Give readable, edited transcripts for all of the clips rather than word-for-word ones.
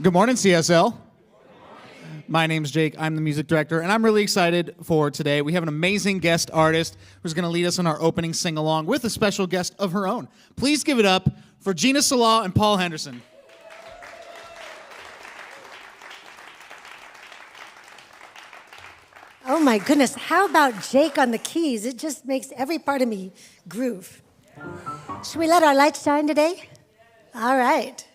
Good morning, CSL. My name's Jake. I'm the music director, and I'm really excited for today. We have an amazing guest artist who's going to lead us in our opening sing-along with a special guest of her own. Please give it up for Gina, Sala, and Paul Henderson. Oh my goodness, how about Jake on the keys? It just makes every part of me groove. Should we let our light shine today? All right.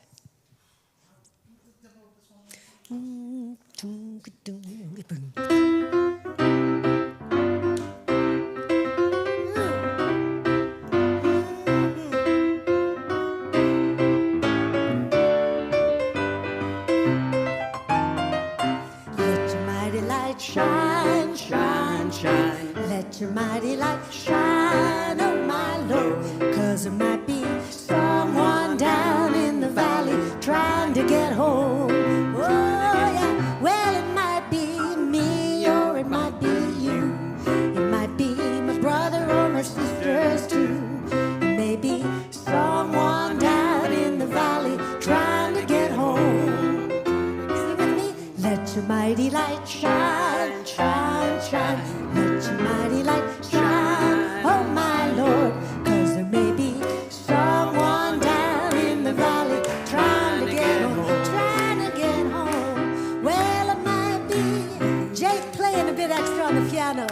Shine, shine, shine. Let your mighty light shine, oh my Lord. 'Cause there might be someone down in the valley trying to get home. Oh yeah, well it might be me or it might be you. It might be my brother or my sisters too. It may be someone down in the valley trying to get home. Sing with me. Let your mighty light shine, shine, shine. Let your mighty light shine, oh my Lord. 'Cause there may be someone down in the valley trying to get home, trying to get home. Well, it might be Jake playing a bit extra on the piano.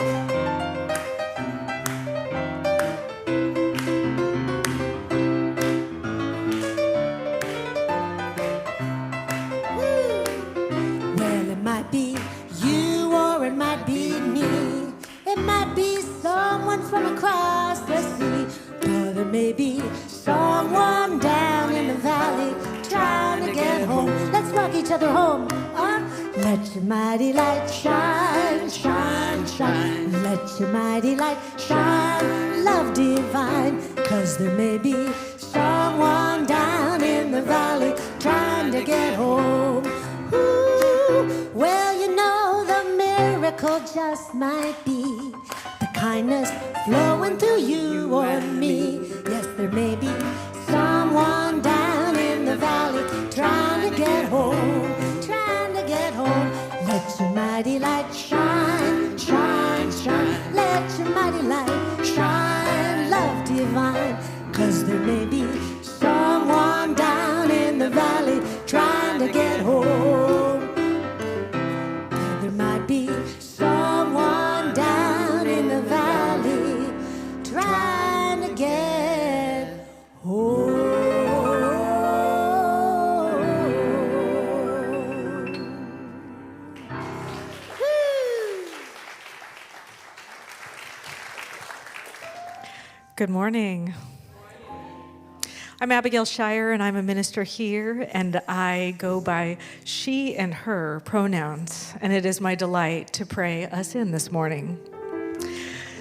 Well, it might be you or it might be me. It might be someone from across the sea. Or there may be someone down in the valley trying to get home. Let's rock each other home. Let your mighty light shine, shine, shine. Let your mighty light shine, love divine. 'Cause there may be someone down in the valley trying to get home. Ooh, well, you know the miracle just might be the kindness flowing through you or me. Yes, there may be someone down in the valley trying to get home, trying to get home. Let your mighty light shine, shine, shine. Let your mighty light shine, love divine. 'Cause there may be someone down in the valley trying to get home. There might be someone down in the valley trying to get home. Good morning. I'm Abigail Shire, and I'm a minister here, and I go by she and her pronouns, and it is my delight to pray us in this morning.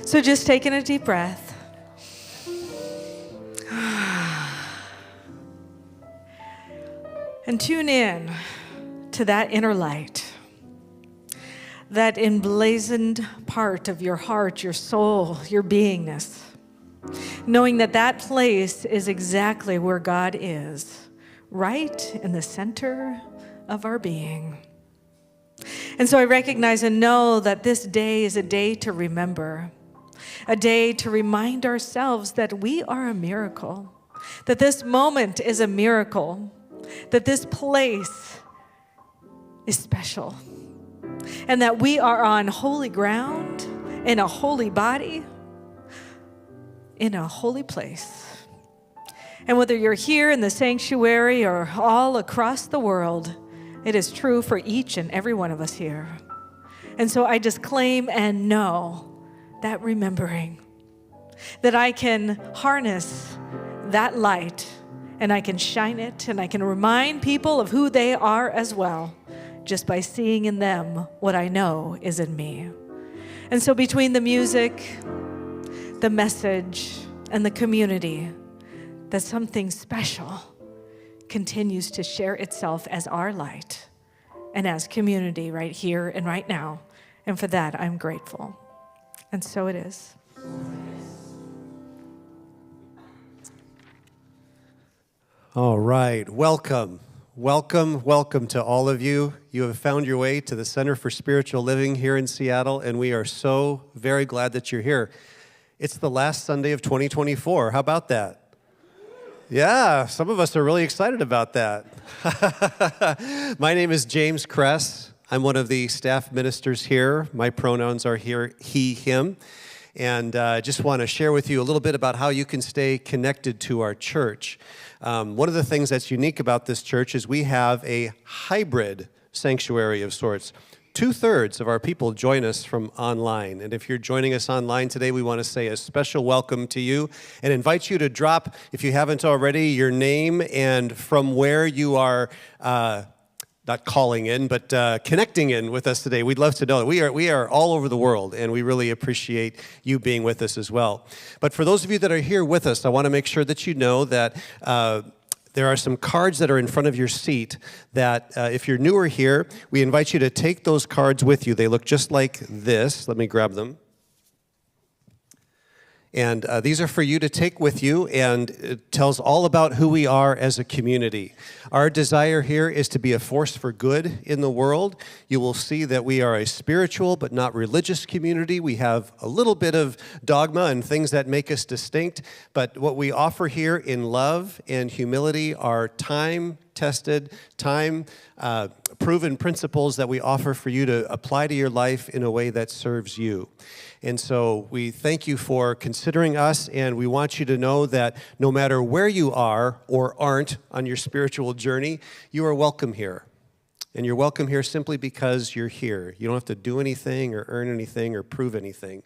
So just taking a deep breath. And tune in to that inner light, that emblazoned part of your heart, your soul, your beingness, knowing that that place is exactly where God is, right in the center of our being. And so I recognize and know that this day is a day to remember, a day to remind ourselves that we are a miracle, that this moment is a miracle, that this place is special, and that we are on holy ground, in a holy body, in a holy place. And whether you're here in the sanctuary or all across the world, it is true for each and every one of us here. And so I just claim and know that remembering, that I can harness that light and I can shine it and I can remind people of who they are as well, just by seeing in them what I know is in me. And so between the music, the message, and the community, that something special continues to share itself as our light and as community right here and right now. And for that, I'm grateful. And so it is. All right, welcome. Welcome, welcome to all of you. You have found your way to the Center for Spiritual Living here in Seattle, and we are so very glad that you're here. It's the last Sunday of 2024. How about that? Yeah, some of us are really excited about that. My name is James Kress. I'm one of the staff ministers here. My pronouns are here, he, him. And I just want to share with you a little bit about how you can stay connected to our church. One of the things that's unique about this church is we have a hybrid sanctuary of sorts. 2/3 of our people join us from online. And if you're joining us online today, we want to say a special welcome to you and invite you to drop, if you haven't already, your name and from where you are not calling in, but connecting in with us today. We'd love to know. We are all over the world, and we really appreciate you being with us as well. But for those of you that are here with us, I want to make sure that you know that there are some cards that are in front of your seat that if you're newer here, we invite you to take those cards with you. They look just like this. Let me grab them. And these are for you to take with you, and it tells all about who we are as a community. Our desire here is to be a force for good in the world. You will see that we are a spiritual but not religious community. We have a little bit of dogma and things that make us distinct, but what we offer here in love and humility are time-tested, proven principles that we offer for you to apply to your life in a way that serves you. And so we thank you for considering us, and we want you to know that no matter where you are or aren't on your spiritual journey, you are welcome here. And you're welcome here simply because you're here. You don't have to do anything or earn anything or prove anything.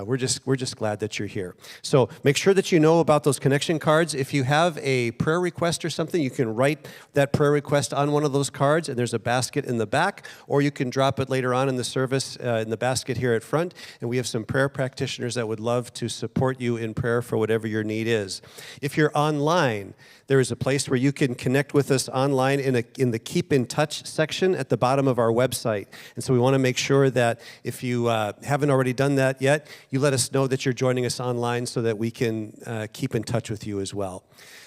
We're just glad that you're here. So make sure that you know about those connection cards. If you have a prayer request or something, you can write that prayer request on one of those cards, and there's a basket in the back, or you can drop it later on in the service in the basket here at front. And we have some prayer practitioners that would love to support you in prayer for whatever your need is. If you're online, there is a place where you can connect with us online in the Keep in Touch section at the bottom of our website. And so we want to make sure that if you haven't already done that yet, you let us know that you're joining us online so that we can keep in touch with you as well.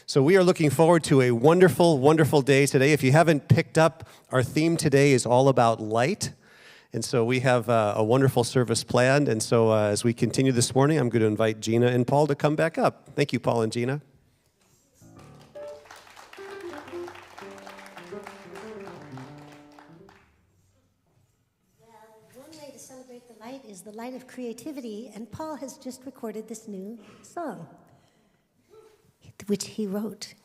So we are looking forward to a wonderful, wonderful day today. If you haven't picked up, our theme today is all about light. And so we have a wonderful service planned. And so as we continue this morning, I'm going to invite Gina and Paul to come back up. Thank you, Paul and Gina. Is the light of creativity, and Paul has just recorded this new song, which he wrote.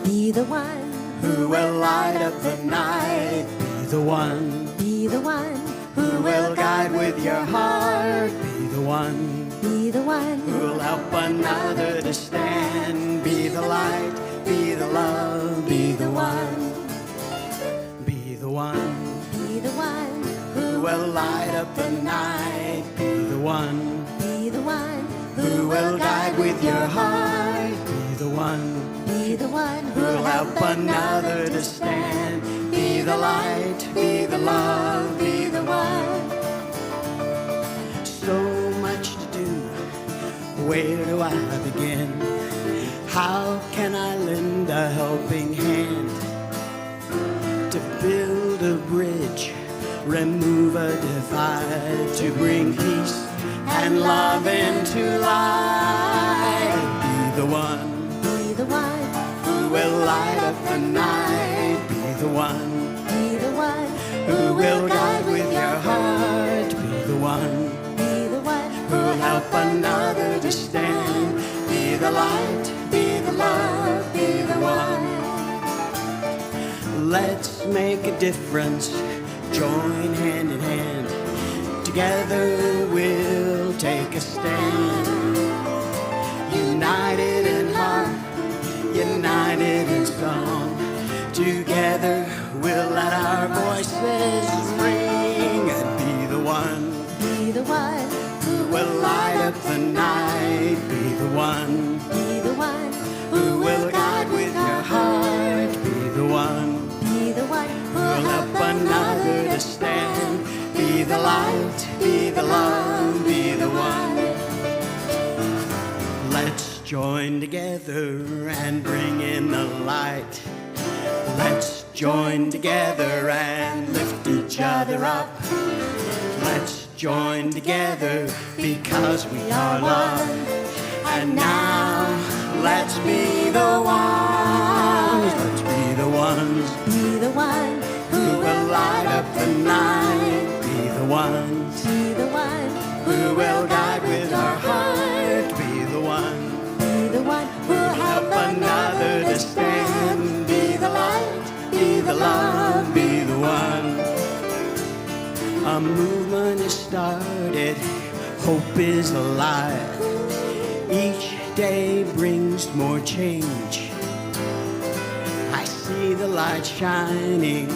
Be the one who will light up the night. Be the one who will guide with your heart. Be the one who will help another to stand. Be the light, be the love, be the one. Be the one who will light up the night. Be the one who will guide with your heart. Be the one who will help another to stand. Be the light, be the love, be the one. So much to do, where do I begin? How can I lend a helping hand to build a bridge, remove a divide, to bring peace and love into life? Be the one who will light up the night. Be the one who will guide with your heart. Be the one who will help another to stand. Be the light, be the love, be the one. Let's make a difference, join hand in hand. Together we'll take a stand. United in heart, united in song. Together we'll let our voices ring and be the one who will light up the night. Be the one who will guide with your heart. help another to stand. Be the light, be the love, be the one. Let's join together and bring in the light. Let's join together and lift each other up. Let's join together because we are one. And now let's be the ones. Let's be the ones. Be the one Who will light up the night. Be the ones. be the one Who will guide with our heart. Be the one. be the one who'll Help another to stand. Be the light, be the love, be the one. A movement is started, hope is alive. Each day brings more change. I see the light shining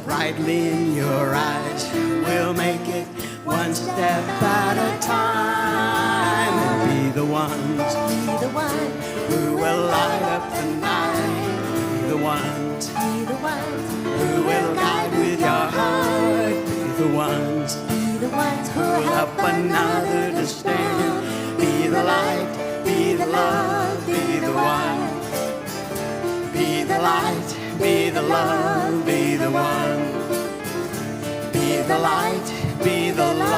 brightly in your eyes. We'll make it one step at a time. And be the ones be the one who will light up the night. Be the ones be the ones who will guide with your heart. Be the ones be the ones who who'll help another to stand. Be the light, be the love, be the one. Be the light, be the love, be the one. Be the light, be the love,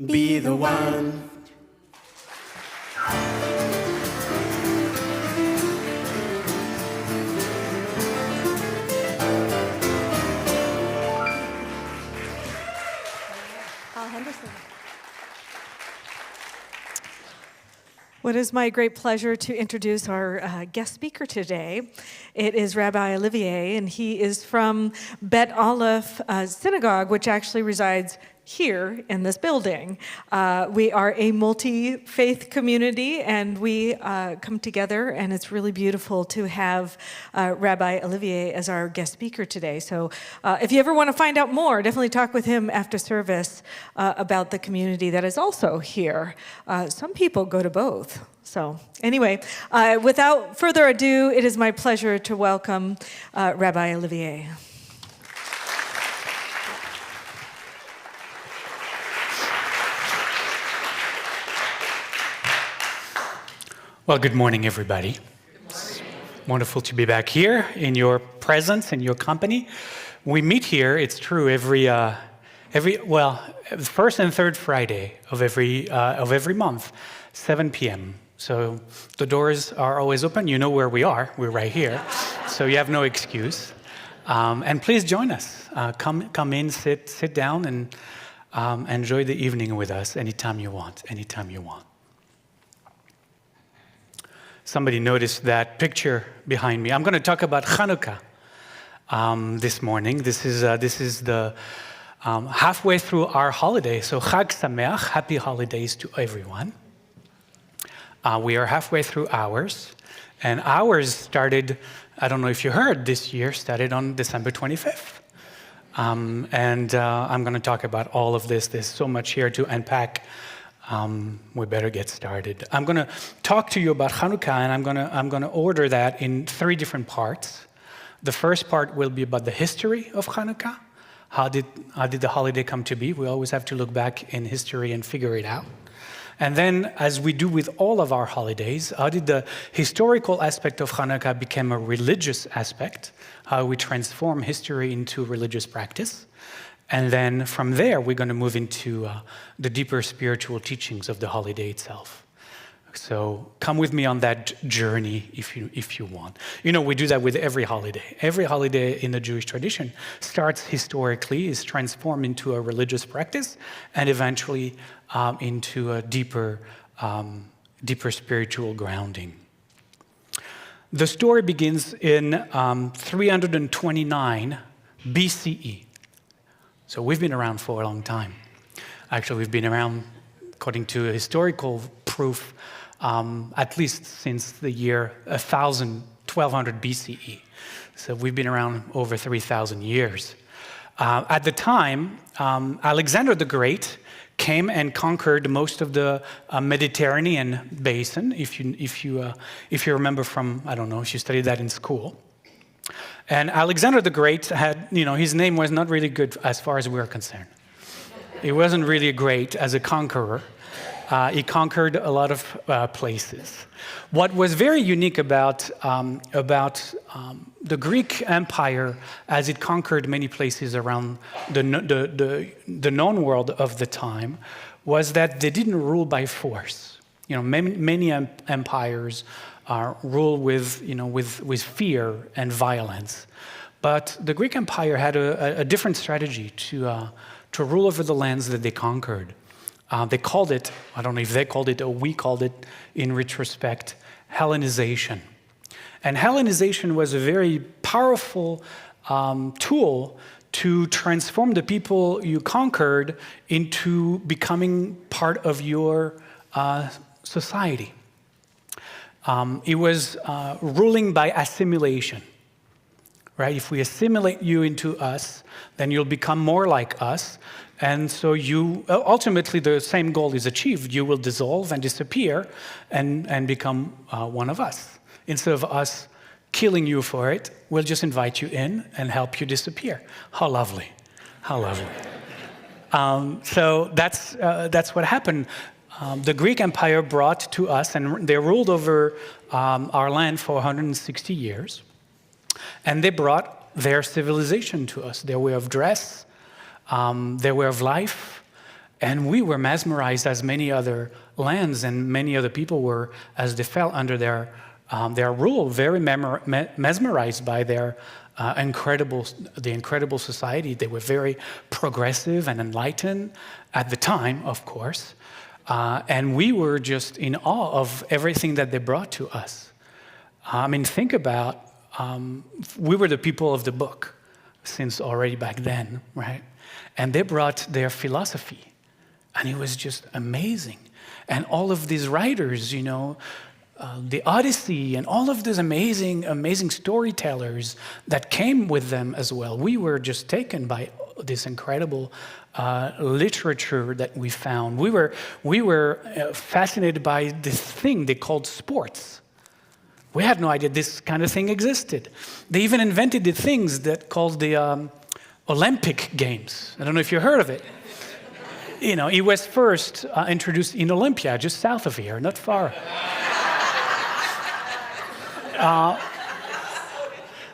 be the one. Paul Henderson. Well, it is my great pleasure to introduce our guest speaker today. It is Rabbi Olivier, and he is from Bet Aleph Synagogue, which actually resides here in this building. We are a multi-faith community, and we come together, and it's really beautiful to have Rabbi Olivier as our guest speaker today. So if you ever want to find out more, definitely talk with him after service about the community that is also here. Some people go to both. So anyway, without further ado, it is my pleasure to welcome Rabbi Olivier. Well, good morning, everybody. It's wonderful to be back here in your presence, in your company. We meet here, it's true, first and third Friday of every month, 7 p.m. So the doors are always open. You know where we are. We're right here. So you have no excuse. And please join us. Come in, sit down, and enjoy the evening with us anytime you want. Somebody noticed that picture behind me. I'm going to talk about Chanukah this morning. This is the halfway through our holiday. So Chag Sameach, happy holidays to everyone. We are halfway through ours, and ours started, I don't know if you heard, this year started on December 25th. I'm going to talk about all of this. There's so much here to unpack. We better get started. I'm going to talk to you about Chanukah, and I'm going to order that in 3 different parts. The first part will be about the history of Chanukah. How did the holiday come to be? We always have to look back in history and figure it out. And then, as we do with all of our holidays, how did the historical aspect of Chanukah become a religious aspect? How we transform history into religious practice? And then from there, we're going to move into the deeper spiritual teachings of the holiday itself. So come with me on that journey if you want. You know, we do that with every holiday. Every holiday in the Jewish tradition starts historically, is transformed into a religious practice, and eventually into a deeper spiritual grounding. The story begins in 329 BCE. So we've been around for a long time. Actually, we've been around, according to historical proof, at least since the year 1200 BCE. So we've been around over 3,000 years. At the time, Alexander the Great came and conquered most of the Mediterranean basin. If you remember from, I don't know, if you studied that in school. And Alexander the Great had, his name was not really good as far as we are concerned. He wasn't really great as a conqueror. He conquered a lot of places. What was very unique about the Greek Empire, as it conquered many places around the known world of the time, was that they didn't rule by force. Many empires rule with fear and violence, but the Greek Empire had a different strategy to rule over the lands that they conquered. They called it, I don't know if they called it or we called it in retrospect, Hellenization. And Hellenization was a very powerful tool to transform the people you conquered into becoming part of your society. It was ruling by assimilation, right? If we assimilate you into us, then you'll become more like us. And so ultimately the same goal is achieved. You will dissolve and disappear and become one of us. Instead of us killing you for it, we'll just invite you in and help you disappear. How lovely, how lovely. So that's what happened. The Greek Empire brought to us, and they ruled over our land for 160 years. And they brought their civilization to us, their way of dress, their way of life, and we were mesmerized as many other lands and many other people were as they fell under their rule, very mesmerized by their incredible society. They were very progressive and enlightened at the time, of course, and we were just in awe of everything that they brought to us. I mean, think about, we were the people of the book since already back then, right? And they brought their philosophy, and it was just amazing. And all of these writers, the Odyssey, and all of these amazing storytellers that came with them as well. We were just taken by this incredible literature that we found. We were fascinated by this thing they called sports. We had no idea this kind of thing existed. They even invented the things that called the Olympic Games. I don't know if you heard of it. It was first introduced in Olympia, just south of here, not far.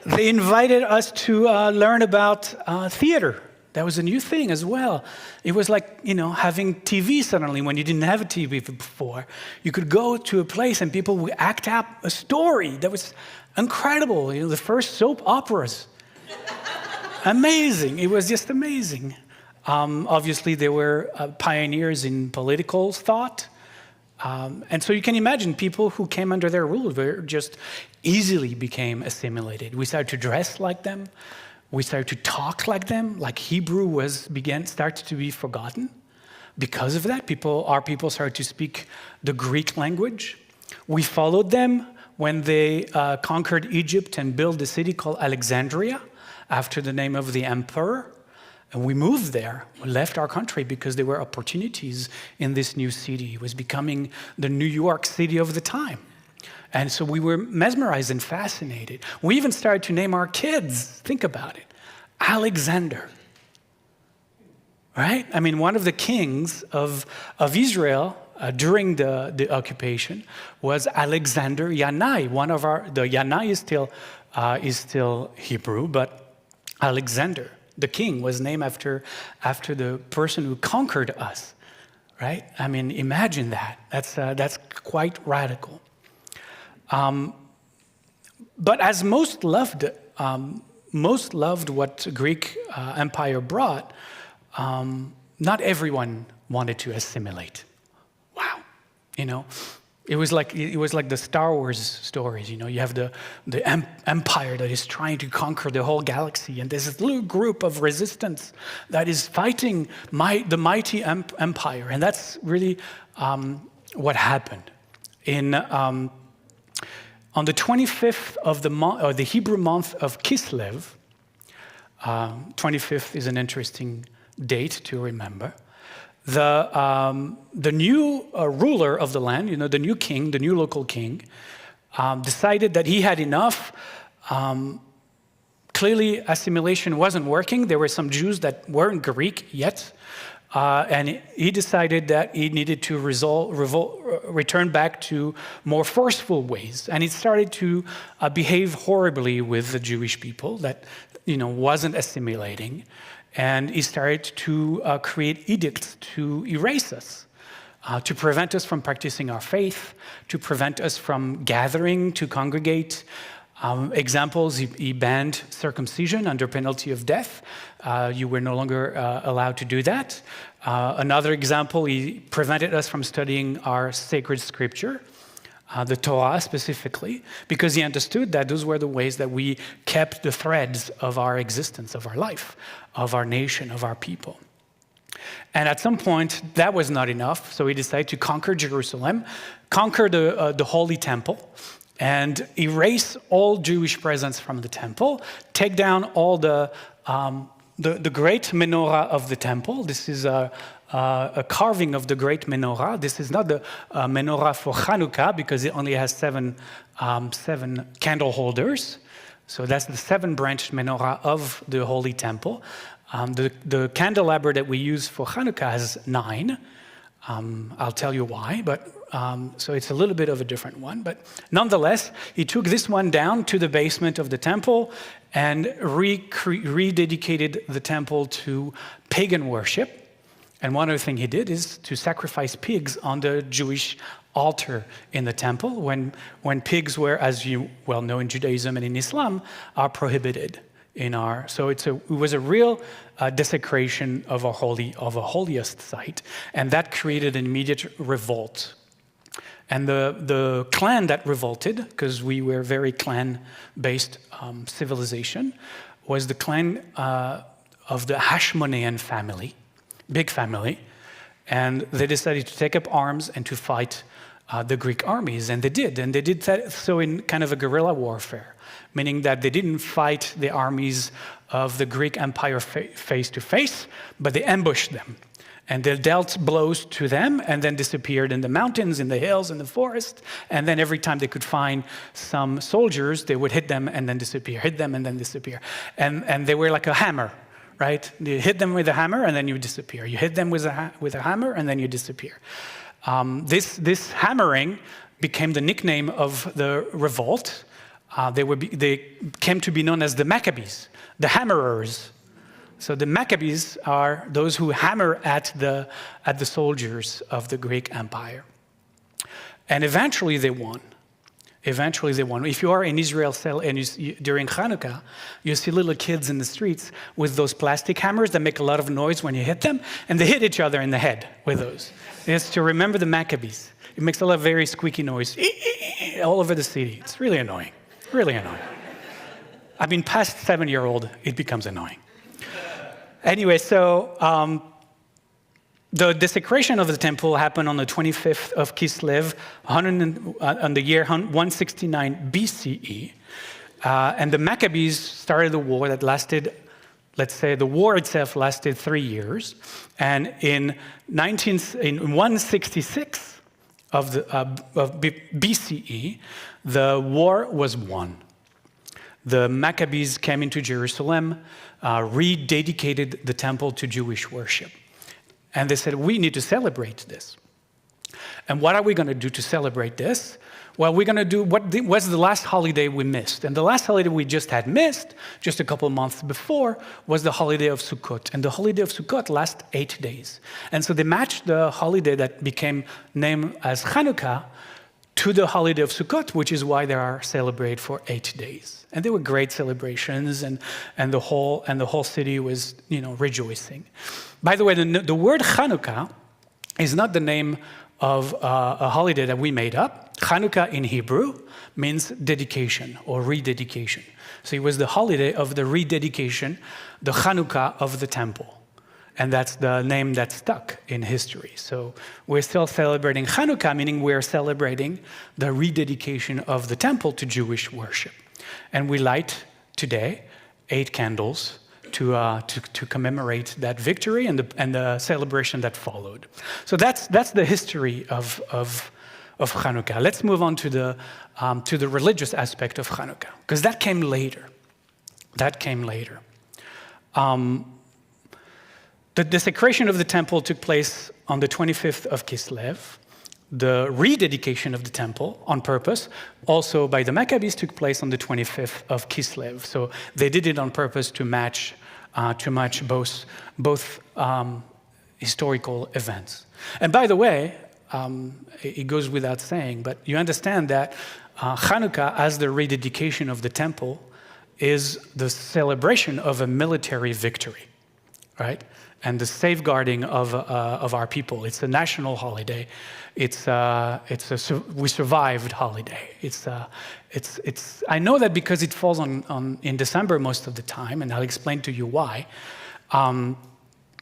They invited us to learn about theater. That was a new thing as well. It was like, having TV suddenly when you didn't have a TV before. You could go to a place and people would act out a story. That was incredible. The first soap operas. Amazing. It was just amazing. Obviously, they were pioneers in political thought. And so you can imagine people who came under their rule just easily became assimilated. We started to dress like them. We started to talk like them, like Hebrew started to be forgotten. Because of that, our people started to speak the Greek language. We followed them when they conquered Egypt and built a city called Alexandria after the name of the emperor. And we moved there. We left our country because there were opportunities in this new city. It was becoming the New York City of the time. And so we were mesmerized and fascinated. We even started to name our kids, think about it, Alexander. Right? I mean, one of the kings of Israel during the occupation was Alexander Yanai. The Yanai is still Hebrew, but Alexander, the king, was named after the person who conquered us. Right? I mean, imagine that. That's quite radical. But as most loved what Greek Empire brought, not everyone wanted to assimilate. Wow, it was like the Star Wars stories. You have the empire that is trying to conquer the whole galaxy, and there's this little group of resistance that is fighting the mighty empire, and that's really what happened. On the 25th of the month, or the Hebrew month of Kislev, 25th is an interesting date to remember. The new ruler of the land, the new king, the new local king, decided that he had enough clearly assimilation wasn't working. There were some Jews that weren't Greek yet. And he decided that he needed to return back to more forceful ways. And he started to behave horribly with the Jewish people that, wasn't assimilating. And he started to create edicts to erase us, to prevent us from practicing our faith, to prevent us from gathering, to congregate. Examples, he banned circumcision under penalty of death. You were no longer allowed to do that. Another example, he prevented us from studying our sacred scripture, the Torah specifically, because he understood that those were the ways that we kept the threads of our existence, of our life, of our nation, of our people. And at some point, that was not enough, so he decided to conquer Jerusalem, conquer the Holy Temple, and erase all Jewish presence from the temple, take down all the great menorah of the temple. This is a carving of the great menorah. This is not the menorah for Chanukah because it only has seven candle holders. So that's the 7-branched menorah of the Holy Temple. The candelabra that we use for Chanukah has 9. I'll tell you why, but so it's a little bit of a different one. But nonetheless, he took this one down to the basement of the temple and rededicated the temple to pagan worship. And one other thing he did is to sacrifice pigs on the Jewish altar in the temple when pigs were, as you well know in Judaism and in Islam, are prohibited. So it was a real desecration of a holiest site, and that created an immediate revolt. And the clan that revolted, because we were very clan-based civilization, was the clan of the Hashmonean family, big family, and they decided to take up arms and to fight the Greek armies, and they did that so in kind of a guerrilla warfare, meaning that they didn't fight the armies of the Greek Empire face to face, but they ambushed them. And they dealt blows to them and then disappeared in the mountains, in the hills, in the forest. And then every time they could find some soldiers, they would hit them and then disappear, hit them and then disappear. And they were like a hammer, right? You hit them with a hammer and then you disappear. You hit them with a hammer and then you disappear. This hammering became the nickname of the revolt. They came to be known as the Maccabees, the hammerers. So the Maccabees are those who hammer at the soldiers of the Greek Empire. And eventually they won. If you are in Israel and during Chanukah, you see little kids in the streets with those plastic hammers that make a lot of noise when you hit them, and they hit each other in the head with those. It's to remember the Maccabees. It makes a lot of very squeaky noise all over the city. It's really annoying, really annoying. I mean, past 7-year-old, it becomes annoying. Anyway, so the desecration of the temple happened on the 25th of Kislev, on the year 169 BCE. And the Maccabees started a war that lasted, let's say, the war itself lasted 3 years. And in 166 of BCE, the war was won. The Maccabees came into Jerusalem, rededicated the temple to Jewish worship. And they said, we need to celebrate this. And what are we going to do to celebrate this? Well, we're going to do what was the last holiday we missed. And the last holiday we just had missed, just a couple of months before, was the holiday of Sukkot. And the holiday of Sukkot lasts 8 days. And so they matched the holiday that became named as Chanukah to the holiday of Sukkot, which is why they are celebrated for 8 days. And they were great celebrations, and the whole city was, rejoicing. By the way, the word Chanukah is not the name of a holiday that we made up. Chanukah in Hebrew means dedication or rededication. So it was the holiday of the rededication, the Chanukah of the temple. And that's the name that stuck in history. So we're still celebrating Chanukah, meaning we're celebrating the rededication of the temple to Jewish worship. And we light today 8 candles to commemorate that victory and the celebration that followed. So that's the history of Chanukah. Let's move on to the religious aspect of Chanukah, because that came later. That came later. The desecration of the temple took place on the 25th of Kislev. The rededication of the temple on purpose, also by the Maccabees, took place on the 25th of Kislev. So they did it on purpose to match both historical events. And by the way, it goes without saying, but you understand that Chanukah, as the rededication of the temple, is the celebration of a military victory, right? And the safeguarding of our people. It's a national holiday. It's a we survived holiday. I know that because it falls in December most of the time, and I'll explain to you why.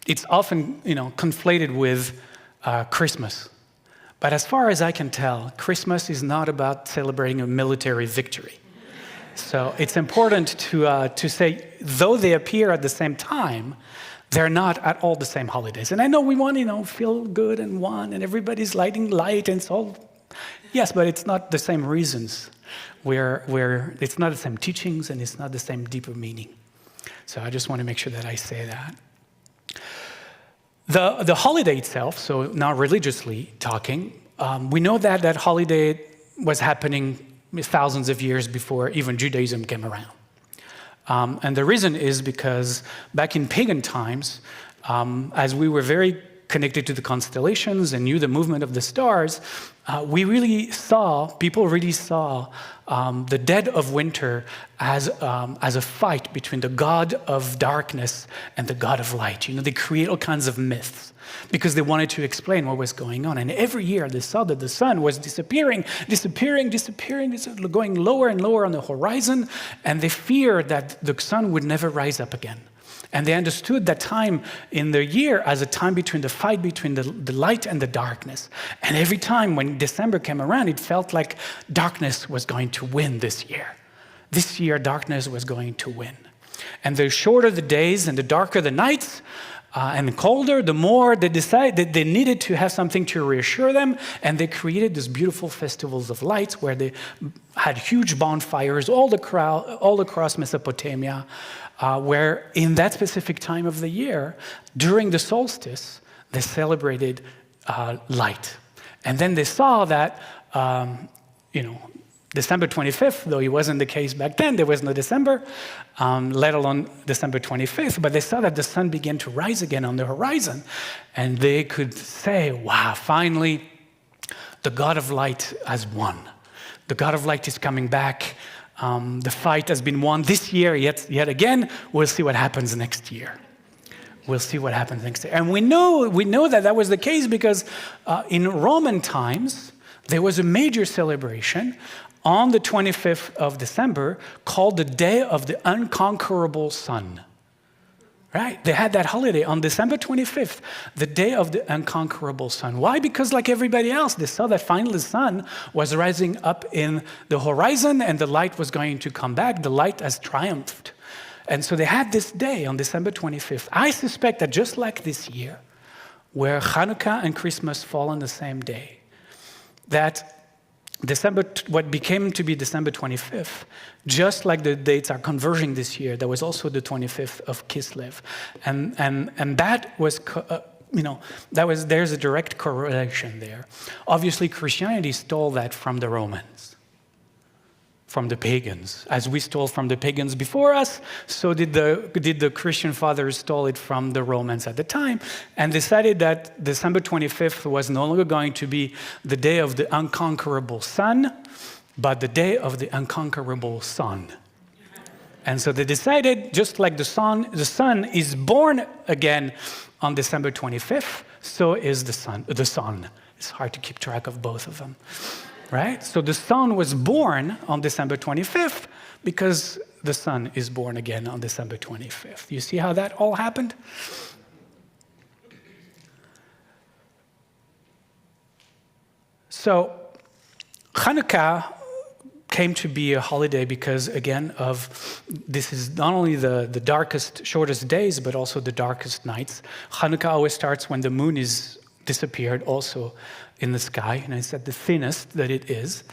It's often conflated with Christmas. But as far as I can tell, Christmas is not about celebrating a military victory. So it's important to say, though they appear at the same time, they're not at all the same holidays. And I know we want to feel good and one, and everybody's lighting light and so. Yes, but it's not the same reasons. It's not the same teachings, and it's not the same deeper meaning. So I just want to make sure that I say that. The holiday itself, so now religiously talking, we know that holiday was happening thousands of years before even Judaism came around. And the reason is because back in pagan times, as we were very connected to the constellations and knew the movement of the stars, people really saw the dead of winter as a fight between the god of darkness and the god of light. They create all kinds of myths because they wanted to explain what was going on. And every year they saw that the sun was disappearing, going lower and lower on the horizon, and they feared that the sun would never rise up again. And they understood that time in the year as a time between the fight between the light and the darkness. And every time when December came around, it felt like darkness was going to win this year. This year, darkness was going to win. And the shorter the days and the darker the nights, and colder, the more they decided that they needed to have something to reassure them, and they created these beautiful festivals of lights where they had huge bonfires all across Mesopotamia, where in that specific time of the year, during the solstice, they celebrated light. And then they saw that, December 25th, though it wasn't the case back then, there was no December, let alone December 25th, but they saw that the sun began to rise again on the horizon, and they could say, wow, finally, the God of light has won. The God of light is coming back. The fight has been won this year, yet again. We'll see what happens next year. We'll see what happens next year. And we know that was the case because in Roman times, there was a major celebration on the 25th of December called the Day of the Unconquerable Sun. Right? They had that holiday on December 25th, the Day of the Unconquerable Sun. Why? Because like everybody else, they saw that finally the sun was rising up in the horizon and the light was going to come back. The light has triumphed. And so they had this day on December 25th. I suspect that just like this year, where Chanukah and Christmas fall on the same day, that what became to be December 25th, just like the dates are converging this year, there was also the 25th of Kislev, and that was, there's a direct correlation there. Obviously, Christianity stole that from the Romans, from the pagans. As we stole from the pagans before us, so did the Christian fathers stole it from the Romans at the time, and decided that December 25th was no longer going to be the day of the unconquerable sun, but the day of the unconquerable sun. And so they decided, just like the sun is born again on December 25th, so is the sun. It's hard to keep track of both of them. Right? So the sun was born on December 25th because the sun is born again on December 25th. You see how that all happened? So Chanukah came to be a holiday because, again, this is not only the darkest, shortest days, but also the darkest nights. Chanukah always starts when the moon is disappeared also in the sky, and it's at the thinnest that it is.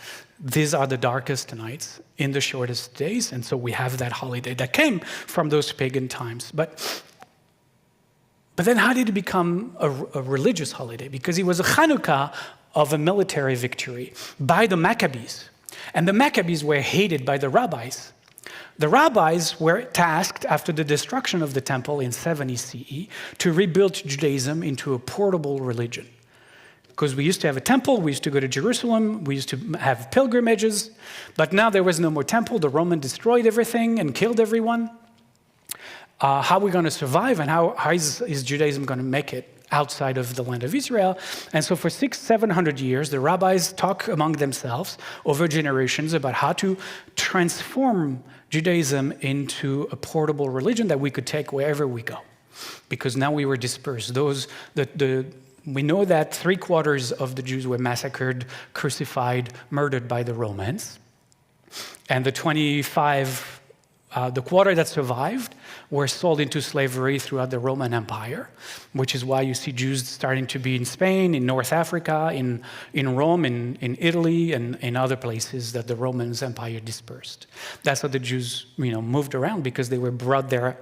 these are the darkest nights in the shortest days, and so we have that holiday that came from those pagan times. But then how did it become a religious holiday? Because it was a Chanukah of a military victory by the Maccabees. And the Maccabees were hated by the rabbis. The rabbis were tasked after the destruction of the temple in 70 CE to rebuild Judaism into a portable religion. Because we used to have a temple, we used to go to Jerusalem, we used to have pilgrimages, but now there was no more temple. The Romans destroyed everything and killed everyone. How are we going to survive, and how is Judaism going to make it outside of the land of Israel? And so for 600-700 years, the rabbis talk among themselves over generations about how to transform Judaism into a portable religion that we could take wherever we go. Because now we were dispersed. We know that 3/4 of the Jews were massacred, crucified, murdered by the Romans. And the 25, the quarter that survived, were sold into slavery throughout the Roman Empire, which is why you see Jews starting to be in Spain, in North Africa, in Rome, in Italy, and in other places that the Roman Empire dispersed. That's how the Jews, moved around, because they were brought there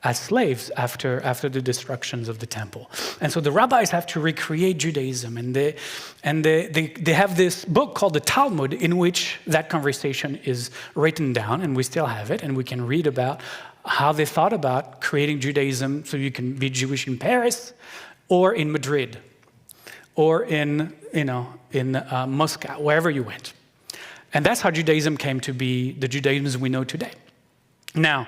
as slaves after the destructions of the temple. And so the rabbis have to recreate Judaism, and they have this book called the Talmud, in which that conversation is written down, and we still have it, and we can read about how they thought about creating Judaism so you can be Jewish in Paris or in Madrid or in Moscow, wherever you went. And that's how Judaism came to be the Judaism we know today. Now,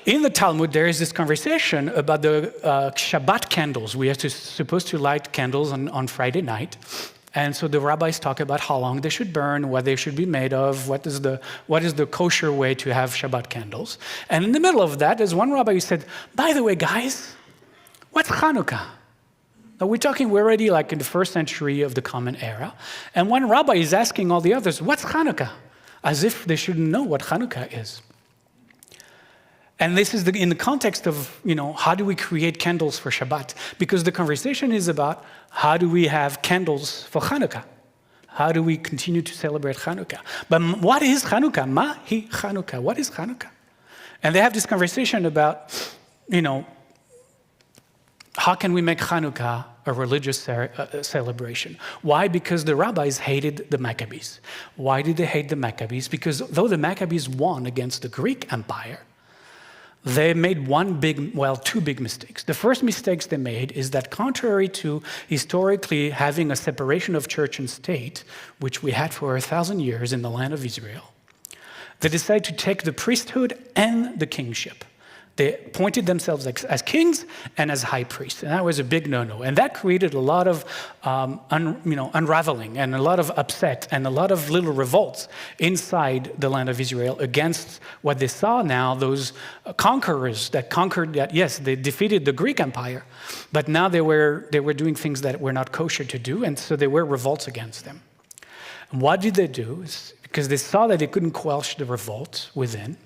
in the Talmud, there is this conversation about the Shabbat candles. We are supposed to light candles on Friday night. And so the rabbis talk about how long they should burn, what they should be made of, what is the kosher way to have Shabbat candles. And in the middle of that, there's one rabbi who said, by the way, guys, what's Chanukah? Now we're already like in the 1st century of the Common Era. And one rabbi is asking all the others, what's Chanukah? As if they shouldn't know what Chanukah is. And this is in the context of, how do we create candles for Shabbat? Because the conversation is about how do we have candles for Chanukah? How do we continue to celebrate Chanukah? But what is Chanukah? Mahi Chanukah. What is Chanukah? And they have this conversation about, how can we make Chanukah a religious celebration? Why? Because the rabbis hated the Maccabees. Why did they hate the Maccabees? Because though the Maccabees won against the Greek Empire, they made two big mistakes. The first mistakes they made is that contrary to historically having a separation of church and state, which we had for 1,000 years in the land of Israel, they decided to take the priesthood and the kingship. They appointed themselves as kings and as high priests, and that was a big no-no. And that created a lot of unraveling and a lot of upset and a lot of little revolts inside the land of Israel against what they saw now, those conquerors that conquered that. Yes, they defeated the Greek Empire, but now they were doing things that were not kosher to do, and so there were revolts against them. And what did they do? Because they saw that they couldn't quench the revolt within,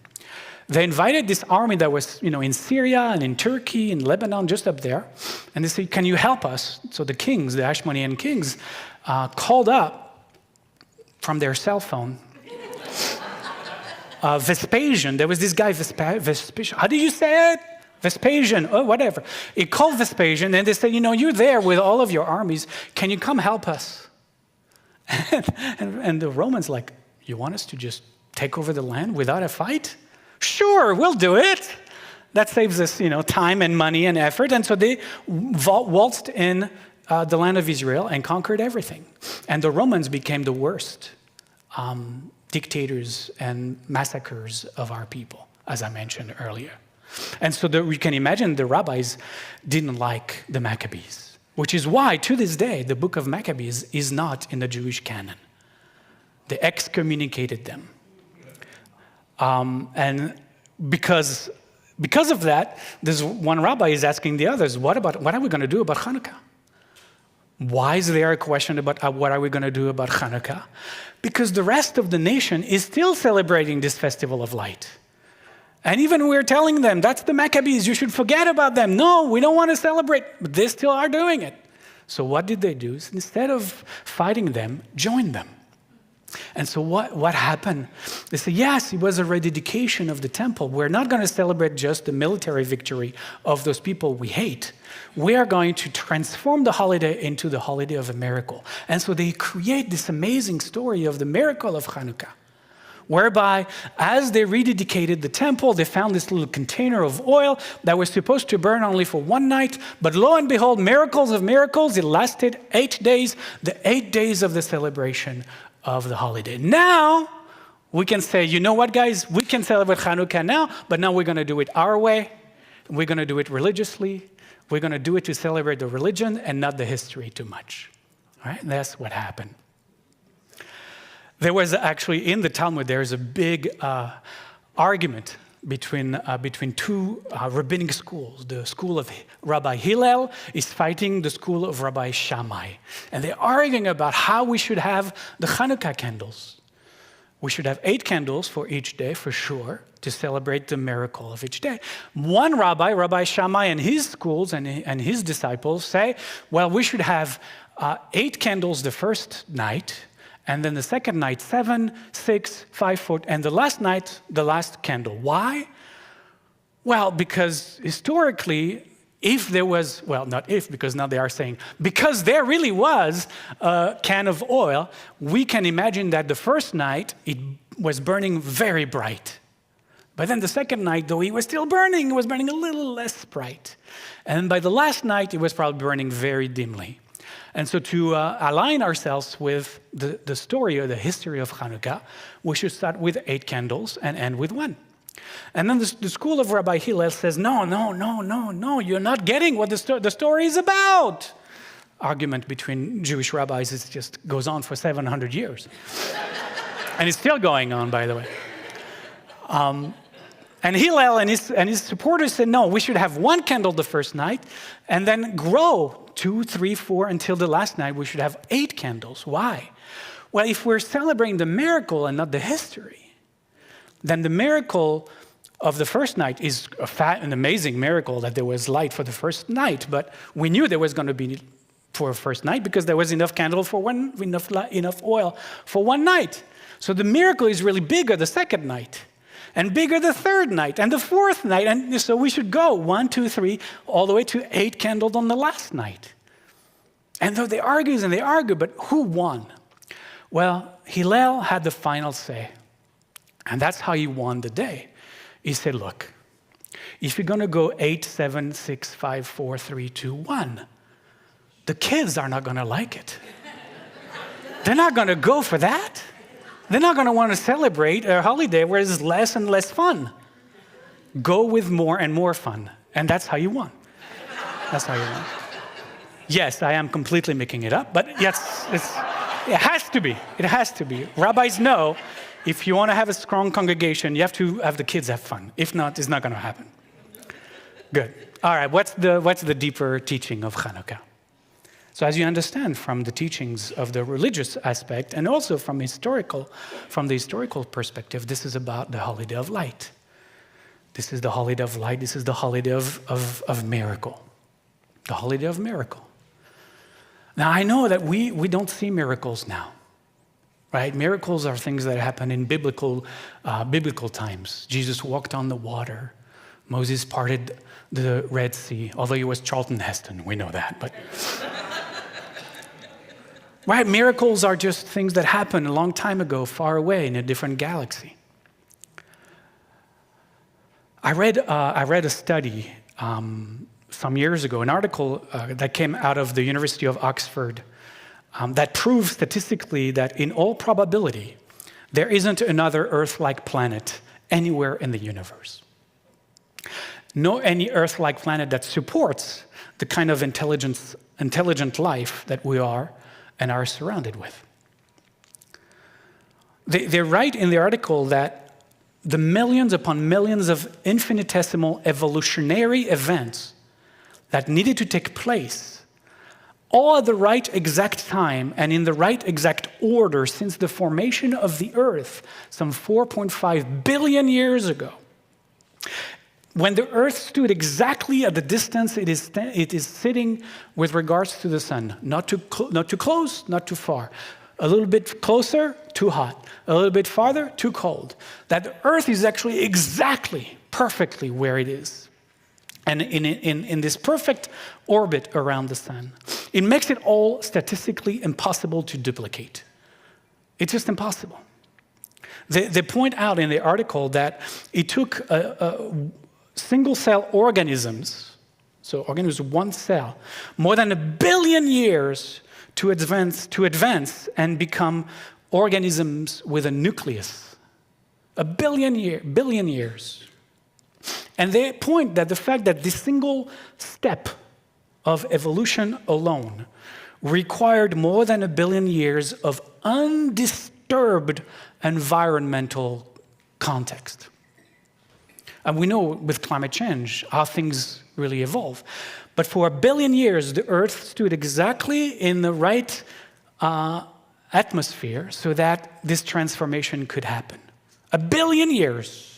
they invited this army that was, in Syria and in Turkey, in Lebanon, just up there. And they said, can you help us? So the kings, the Ashmonean kings, called up from their cell phone Vespasian. There was this guy, Vespasian. How do you say it? Vespasian, whatever. He called Vespasian, and they said, you're there with all of your armies. Can you come help us? And the Romans you want us to just take over the land without a fight? Sure, we'll do it. That saves us, time and money and effort. And so they waltzed in the land of Israel and conquered everything. And the Romans became the worst dictators and massacres of our people, as I mentioned earlier. And so we can imagine the rabbis didn't like the Maccabees, which is why, to this day, the book of Maccabees is not in the Jewish canon. They excommunicated them. And because of that, this one rabbi is asking the others, what are we going to do about Chanukah? Why is there a question about what are we going to do about Chanukah? Because the rest of the nation is still celebrating this festival of light. And even we're telling them, that's the Maccabees, you should forget about them. No, we don't want to celebrate, but they still are doing it. So what did they do? Instead of fighting them, join them. And so what happened? They said, yes, it was a rededication of the temple. We're not going to celebrate just the military victory of those people we hate. We are going to transform the holiday into the holiday of a miracle. And so they create this amazing story of the miracle of Chanukah, whereby as they rededicated the temple, they found this little container of oil that was supposed to burn only for one night. But lo and behold, miracles of miracles, it lasted 8 days, the 8 days of the celebration of the holiday. Now, we can say, you know what, guys? We can celebrate Chanukah now, but now we're going to do it our way. We're going to do it religiously. We're going to do it to celebrate the religion and not the history too much. All right? That's what happened. There was actually, in the Talmud, there's a big argument between two rabbinic schools. The school of Rabbi Hillel is fighting the school of Rabbi Shammai. And they're arguing about how we should have the Chanukah candles. We should have 8 candles for each day, for sure, to celebrate the miracle of each day. One rabbi, Rabbi Shammai, and his schools and his disciples say, well, we should have 8 candles the first night, and then the second night, 7, 6, 5, 4, and the last night, the last candle. Why? Well, because historically, if there was, well, not if, because now they are saying, because there really was a can of oil, we can imagine that the first night, it was burning very bright. But then the second night, though it was still burning, it was burning a little less bright. And by the last night, it was probably burning very dimly. And so to align ourselves with the story or the history of Chanukah, we should start with 8 candles and end with 1. And then the school of Rabbi Hillel says, no, you're not getting what the story is about. Argument between Jewish rabbis, it just goes on for 700 years. And it's still going on, by the way. And Hillel and his supporters said, no, we should have 1 candle the first night and then grow 2, 3, 4 until the last night. We should have 8 candles. Why? Well, if we're celebrating the miracle and not the history, then the miracle of the first night is an amazing miracle that there was light for the first night. But we knew there was going to be for a first night because there was enough candle for enough oil for 1 night. So the miracle is really bigger the second night. And bigger the third night, and the fourth night. And so we should go 1, 2, 3, all the way to 8 candles on the last night. And though they argue, but who won? Well, Hillel had the final say. And that's how he won the day. He said, look, if you're going to go 8, 7, 6, 5, 4, 3, 2, 1, the kids are not going to like it. They're not going to go for that. They're not going to want to celebrate a holiday where it's less and less fun. Go with more and more fun. And that's how you won. That's how you won. Yes, I am completely making it up, but yes, it has to be. It has to be. Rabbis know if you want to have a strong congregation, you have to have the kids have fun. If not, it's not going to happen. Good. All right, what's the deeper teaching of Chanukah? So as you understand from the teachings of the religious aspect and also from the historical perspective, this is about the holiday of light. This is the holiday of light. This is the holiday of miracle. The holiday of miracle. Now, I know that we don't see miracles now, right? Miracles are things that happen in biblical times. Jesus walked on the water. Moses parted the Red Sea, although he was Charlton Heston. We know that, but... Right, miracles are just things that happened a long time ago, far away in a different galaxy. I read a study some years ago, an article that came out of the University of Oxford that proves statistically that in all probability, there isn't another Earth-like planet anywhere in the universe. No any Earth-like planet that supports the kind of intelligent life that we are and are surrounded with. They write in the article that the millions upon millions of infinitesimal evolutionary events that needed to take place all at the right exact time and in the right exact order since the formation of the Earth some 4.5 billion years ago, when the Earth stood exactly at the distance it is sitting with regards to the sun, not too close, not too far, A little bit closer, too hot. A little bit farther, too cold. That the Earth is actually exactly, perfectly where it is. And in this perfect orbit around the sun, it makes it all statistically impossible to duplicate. It's just impossible. They point out in the article that it took single-cell organisms, so organisms one cell, more than 1 billion years to advance and become organisms with a nucleus. 1 billion years. And they point that the fact that this single step of evolution alone required more than 1 billion years of undisturbed environmental context. And we know with climate change how things really evolve. But for 1 billion years, the Earth stood exactly in the right atmosphere so that this transformation could happen. 1 billion years.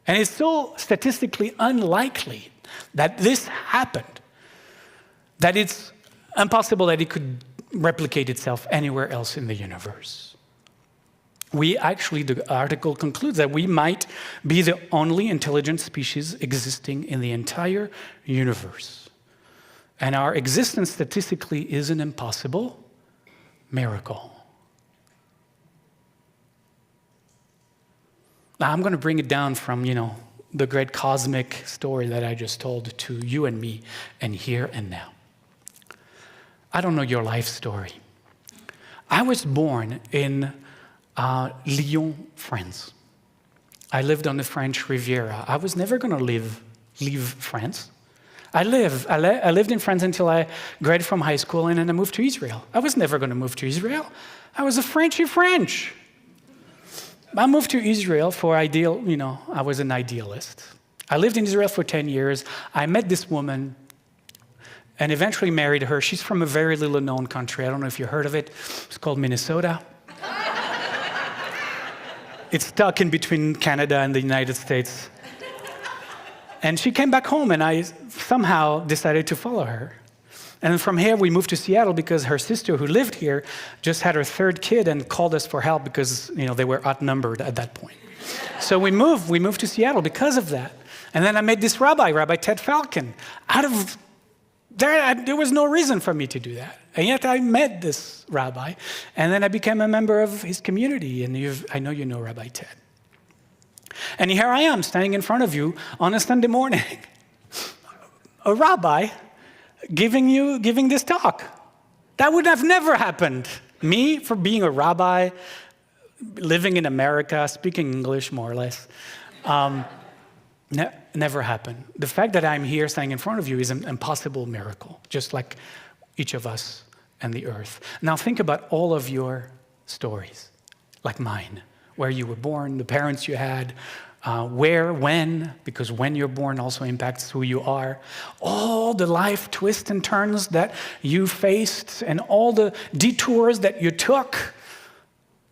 And it's so statistically unlikely that this happened that it's impossible that it could replicate itself anywhere else in the universe. The article concludes that we might be the only intelligent species existing in the entire universe. And our existence statistically is an impossible miracle. Now, I'm going to bring it down from, the great cosmic story that I just told to you and me, and here and now. I don't know your life story. I was born in Lyon, France. I lived on the French Riviera. I was never going to leave France. I lived in France until I graduated from high school, and then I moved to Israel. I was never going to move to Israel. I was a Frenchy French. I moved to Israel for I was an idealist. I lived in Israel for 10 years. I met this woman and eventually married her. She's from a very little known country. I don't know if you heard of it. It's called Minnesota. It's stuck in between Canada and the United States. And she came back home, and I somehow decided to follow her. And from here, we moved to Seattle because her sister, who lived here, just had her 3rd kid and called us for help because they were outnumbered at that point. So we moved to Seattle because of that. And then I met this Rabbi Ted Falcon. There was no reason for me to do that. And yet I met this rabbi, and then I became a member of his community. And I know you know Rabbi Ted. And here I am, standing in front of you on a Sunday morning. A rabbi giving this talk. That would have never happened. Me, for being a rabbi, living in America, speaking English more or less, never happened. The fact that I'm here standing in front of you is an impossible miracle, just like each of us and the earth. Now think about all of your stories, like mine, where you were born, the parents you had, where, when, because when you're born also impacts who you are. All the life twists and turns that you faced and all the detours that you took,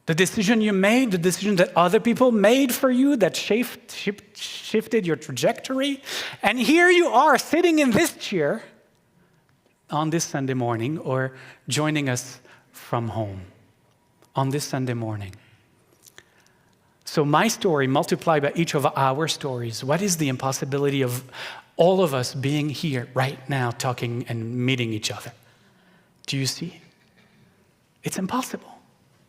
the decision you made, the decision that other people made for you that shifted your trajectory. And here you are sitting in this chair on this Sunday morning or joining us from home on this Sunday morning. So my story multiplied by each of our stories. What is the impossibility of all of us being here right now talking and meeting each other? Do you see? It's impossible.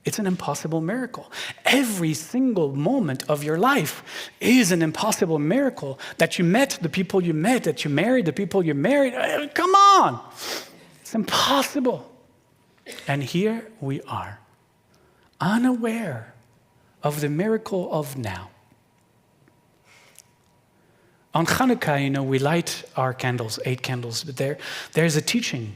It's an impossible miracle. Every single moment of your life is an impossible miracle. That you met the people you met, that you married the people you married. Come on! It's impossible. And here we are, unaware of the miracle of now. On Chanukah, we light our candles, 8 candles, but there's a teaching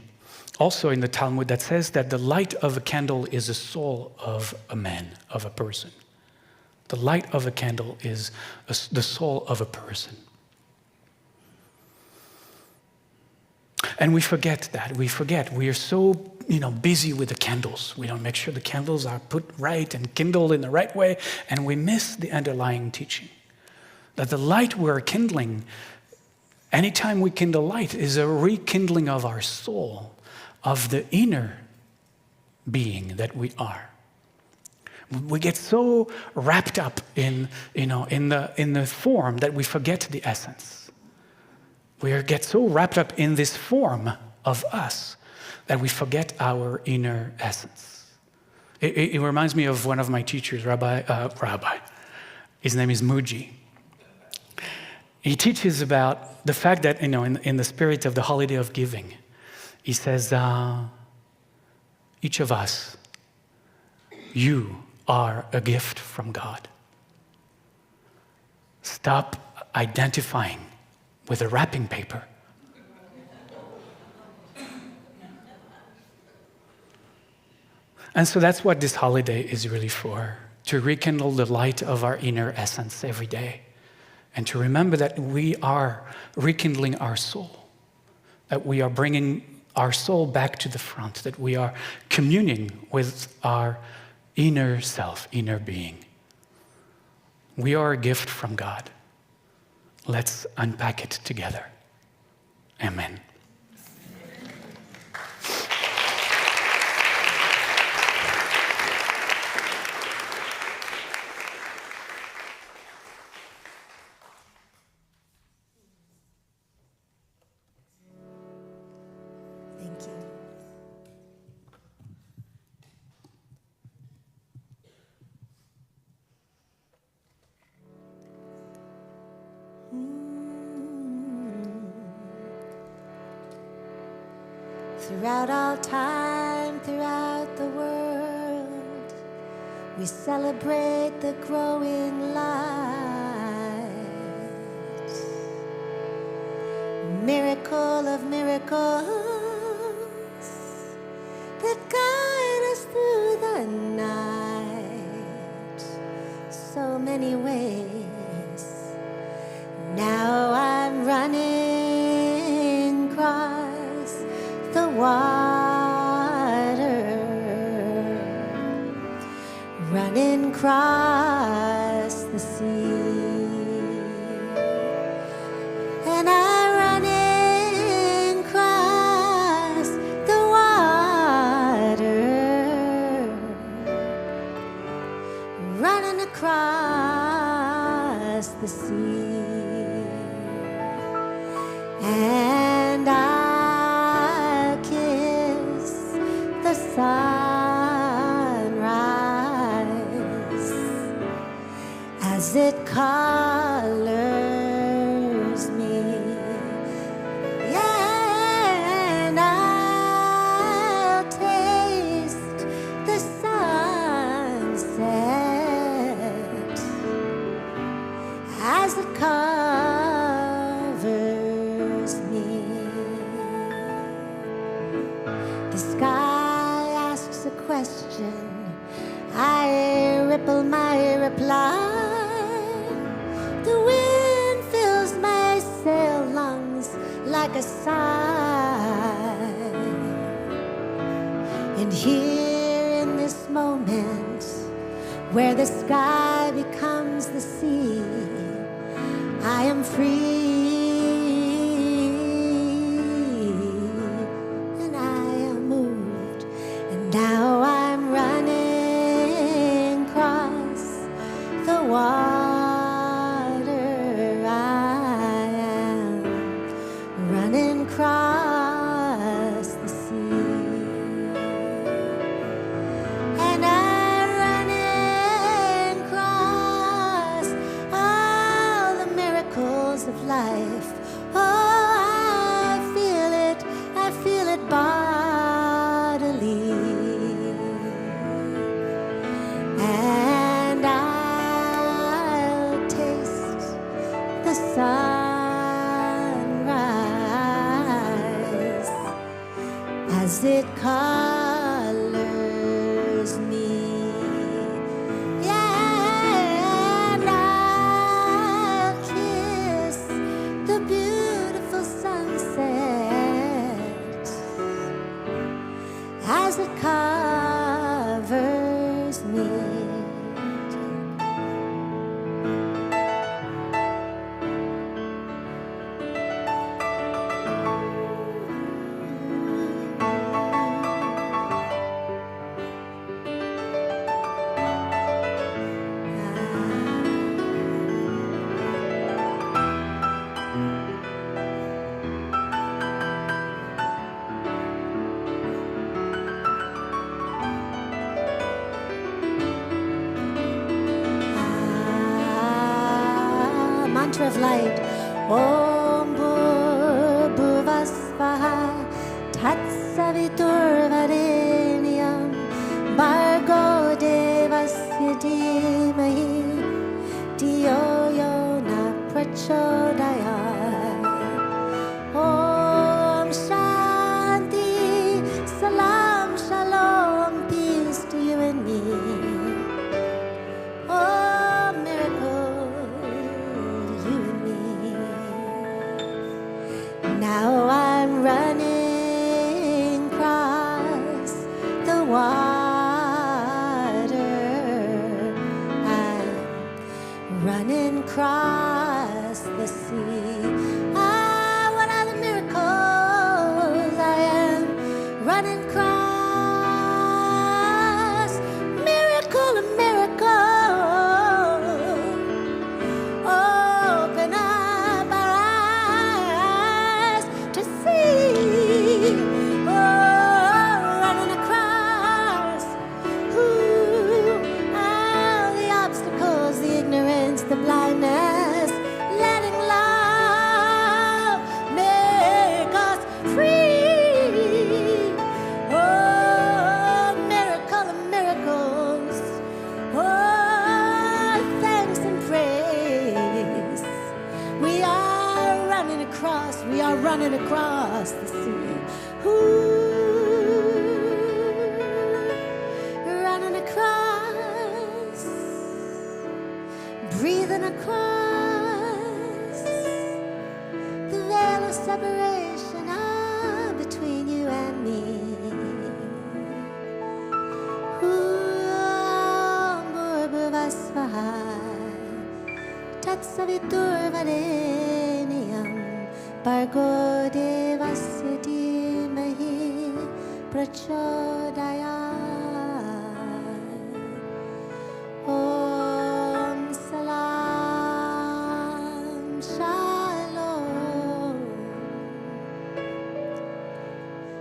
also in the Talmud that says that the light of a candle is the soul of a man, of a person. The light of a candle is the soul of a person. And we forget that. We forget. We are so, busy with the candles. We don't make sure the candles are put right and kindled in the right way, and we miss the underlying teaching. That the light we're kindling, anytime we kindle light, is a rekindling of our soul, of the inner being that we are. We get so wrapped up in the form that we forget the essence. We get so wrapped up in this form of us that we forget our inner essence. It reminds me of one of my teachers, Rabbi. His name is Muji. He teaches about the fact that, in the spirit of the holiday of giving, he says, each of us, you are a gift from God. Stop identifying with the wrapping paper. And so that's what this holiday is really for, to rekindle the light of our inner essence every day, and to remember that we are rekindling our soul, that we are bringing our soul back to the front, that we are communing with our inner self, inner being. We are a gift from God. Let's unpack it together. Amen. Thank you. Throughout all time, throughout the world, we celebrate the growing light. Miracle of miracles that guide us through the night. So many ways. Now I'm running across the water, running across the sea, and I'm running across the water, running across the sea, and I'll kiss the sunrise as it colors me. Yeah, and I'll taste the sunset as it covers me. The sky asks a question, I ripple my reply. The wind fills my sail lungs like a sigh. And here in this moment, where the sky becomes the sea, I am free. Now I'm running across the water. I am running across the sea, and I'm running across all the miracles of life. Oh, I feel it bodily. And I'll taste the sunrise as it colors me. Yeah, and I'll kiss the beautiful sunset as it covers me. center of light. Om Bhuvasvaha Tatsavitur Varenyam Bhargo Devasya Dhimahi Dhiyo Yo Na Prachodayat. Om Shanti, Salam, Shalom, peace to you and me. Oh, miracle, you and me. Now I'm running across the water. I'm running across the sea. Ah, what are the miracles I am running across? Miracle, a miracle. Open up our eyes to see. Oh, running across. Ooh, all the obstacles, the ignorance, the blindness. Letting love make us free. Oh, miracle of miracles. Oh, thanks and praise. We are running across the sea. Ooh, running across, breathing across the veil of separation between you and me. Om Bhuvasvaha Tatsavitur Varenyam Bhargo Devasya Dhimahi Prachodayat. Om Salam Shalom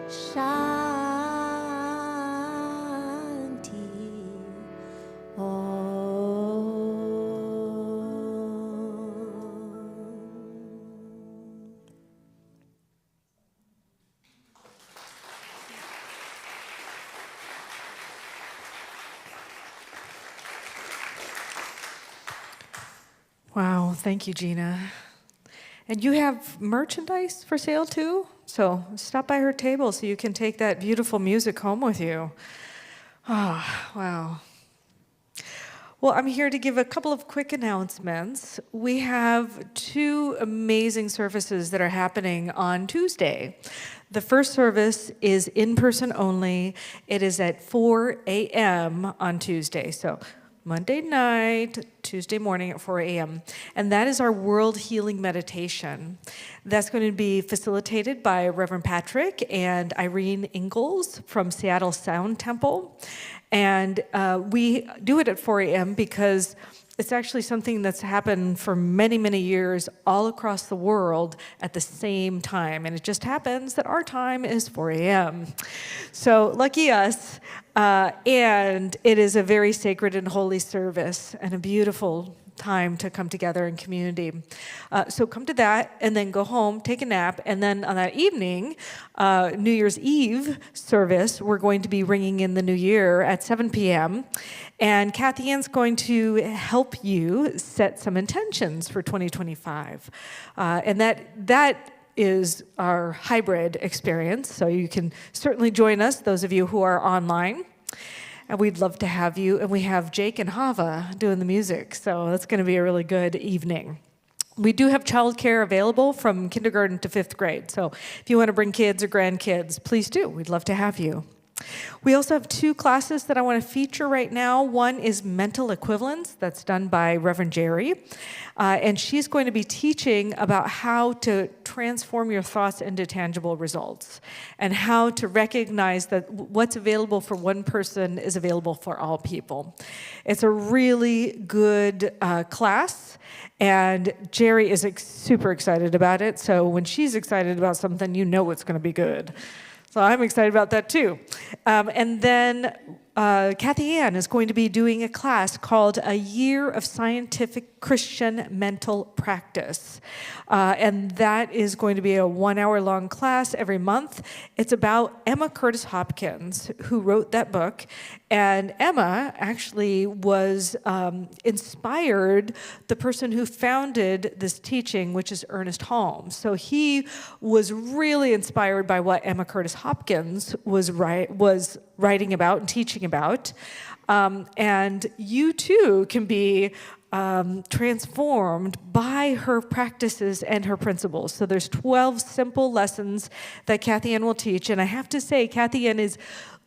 Shanti Wow, thank you, Gina. And you have merchandise for sale too? So stop by her table so you can take that beautiful music home with you. Ah, wow. Well, I'm here to give a couple of quick announcements. We have 2 amazing services that are happening on Tuesday. The first service is in person only. It is at 4 a.m. on Tuesday. So Monday night, Tuesday morning at 4 a.m. And that is our World Healing Meditation. That's going to be facilitated by Reverend Patrick and Irene Ingalls from Seattle Sound Temple. And we do it at 4 a.m. because it's actually something that's happened for many, many years all across the world at the same time. And it just happens that our time is 4 a.m. So lucky us. And it is a very sacred and holy service and a beautiful time to come together in community. So come to that and then go home, take a nap, and then on that evening, New Year's Eve service, we're going to be ringing in the new year at 7 p.m. And Kathy Ann's going to help you set some intentions for 2025. And that is our hybrid experience, so you can certainly join us, those of you who are online. And we'd love to have you. And we have Jake and Hava doing the music, so that's going to be a really good evening. We do have childcare available from kindergarten to 5th grade, so if you want to bring kids or grandkids, please do. We'd love to have you. We also have 2 classes that I want to feature right now. One is mental equivalence, that's done by Reverend Jerry. And she's going to be teaching about how to transform your thoughts into tangible results and how to recognize that what's available for one person is available for all people. It's a really good class. And Jerry is super excited about it. So when she's excited about something, you know it's going to be good. So I'm excited about that too. And then Kathy Ann is going to be doing a class called A Year of Scientific Christian Mental Practice. And that is going to be a 1-hour-long class every month. It's about Emma Curtis Hopkins, who wrote that book. And Emma actually was inspired the person who founded this teaching, which is Ernest Holmes. So he was really inspired by what Emma Curtis Hopkins was writing about and teaching about. And you too can be transformed by her practices and her principles. So there's 12 simple lessons that Kathy Ann will teach. And I have to say, Kathy Ann is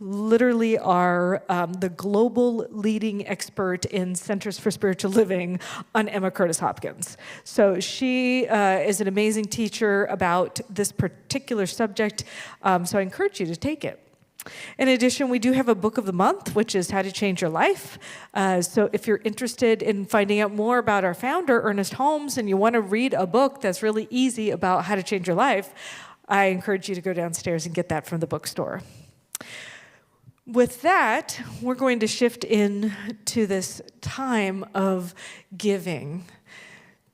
literally the global leading expert in Centers for Spiritual Living on Emma Curtis Hopkins. So she is an amazing teacher about this particular subject. So I encourage you to take it. In addition, we do have a book of the month, which is How to Change Your Life. So if you're interested in finding out more about our founder, Ernest Holmes, and you want to read a book that's really easy about how to change your life, I encourage you to go downstairs and get that from the bookstore. With that, we're going to shift into this time of giving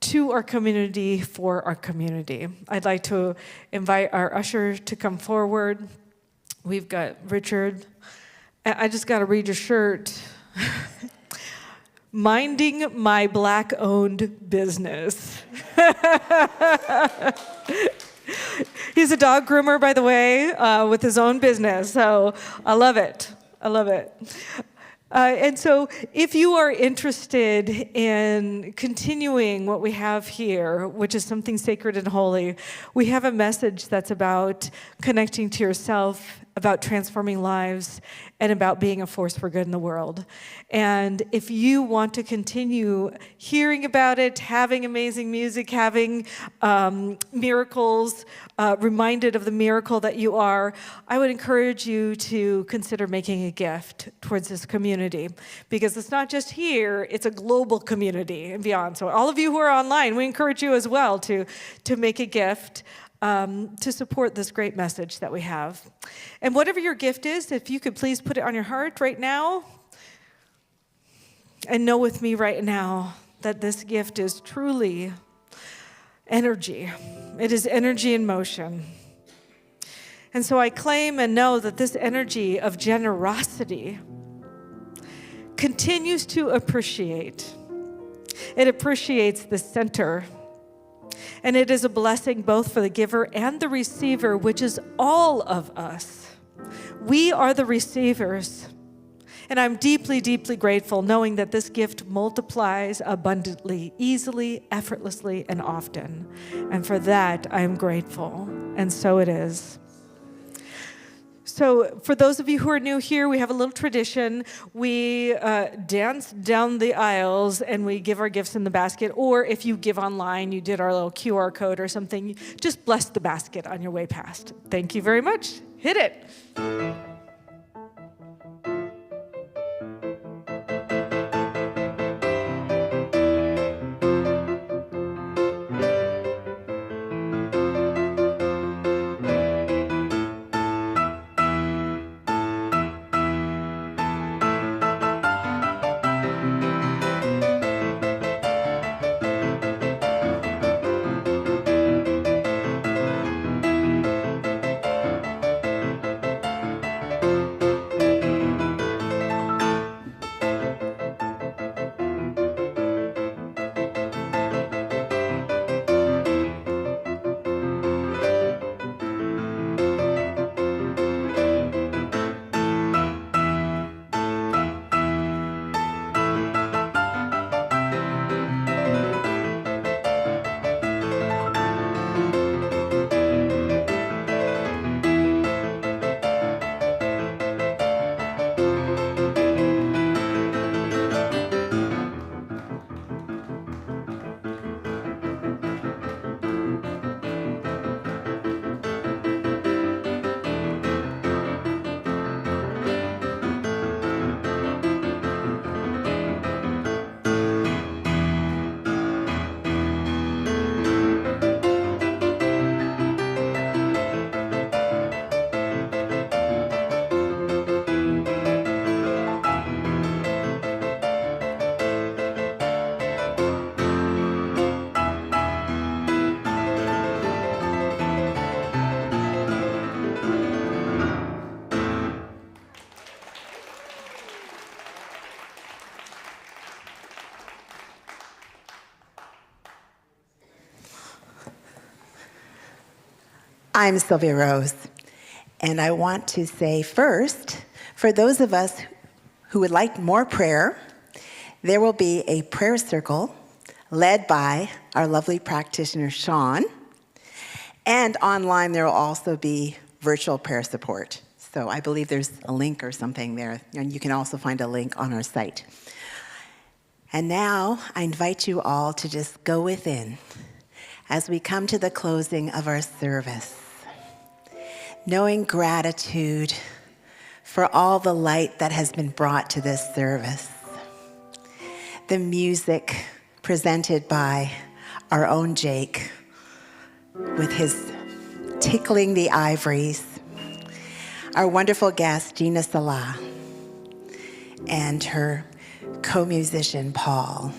to our community, for our community. I'd like to invite our usher to come forward. We've got Richard. I just got to read your shirt. Minding my Black-owned business. He's a dog groomer, by the way, with his own business. So I love it. I love it. And so if you are interested in continuing what we have here, which is something sacred and holy, we have a message that's about connecting to yourself, about transforming lives, and about being a force for good in the world. And if you want to continue hearing about it, having amazing music, having miracles, reminded of the miracle that you are, I would encourage you to consider making a gift towards this community. Because it's not just here, it's a global community and beyond. So all of you who are online, we encourage you as well to make a gift to support this great message that we have. And whatever your gift is, if you could please put it on your heart right now, and know with me right now that this gift is truly energy. It is energy in motion. And so I claim and know that this energy of generosity continues to appreciate. It appreciates the center. And it is a blessing both for the giver and the receiver, which is all of us. We are the receivers. And I'm deeply, deeply grateful knowing that this gift multiplies abundantly, easily, effortlessly, and often. And for that, I am grateful. And so it is. So for those of you who are new here, we have a little tradition. We dance down the aisles and we give our gifts in the basket. Or if you give online, you did our little QR code or something, just bless the basket on your way past. Thank you very much. Hit it. I'm Sylvia Rose, and I want to say first, for those of us who would like more prayer, there will be a prayer circle led by our lovely practitioner, Sean, and online there will also be virtual prayer support. So I believe there's a link or something there, and you can also find a link on our site. And now I invite you all to just go within as we come to the closing of our service, knowing gratitude for all the light that has been brought to this service. The music presented by our own Jake with his tickling the ivories. Our wonderful guest, Gina Sala, and her co-musician, Paul.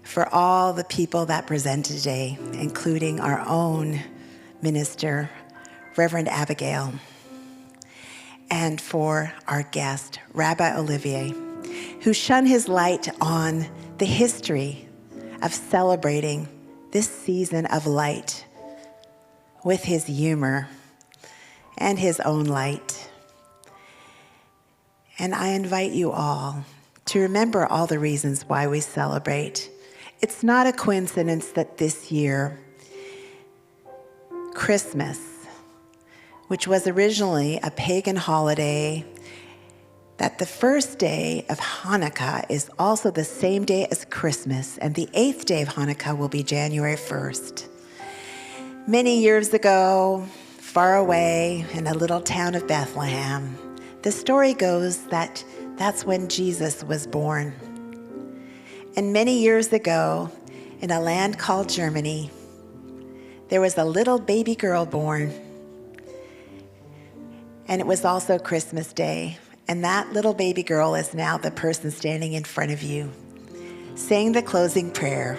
For all the people that presented today, including our own minister, Reverend Abigail, and for our guest, Rabbi Olivier, who shone his light on the history of celebrating this season of light with his humor and his own light. And I invite you all to remember all the reasons why we celebrate. It's not a coincidence that this year, Christmas, which was originally a pagan holiday, that the first day of Hanukkah is also the same day as Christmas, and the 8th day of Hanukkah will be January 1st. Many years ago, far away in a little town of Bethlehem, the story goes that that's when Jesus was born. And many years ago, in a land called Germany, there was a little baby girl born. And it was also Christmas Day. And that little baby girl is now the person standing in front of you, saying the closing prayer.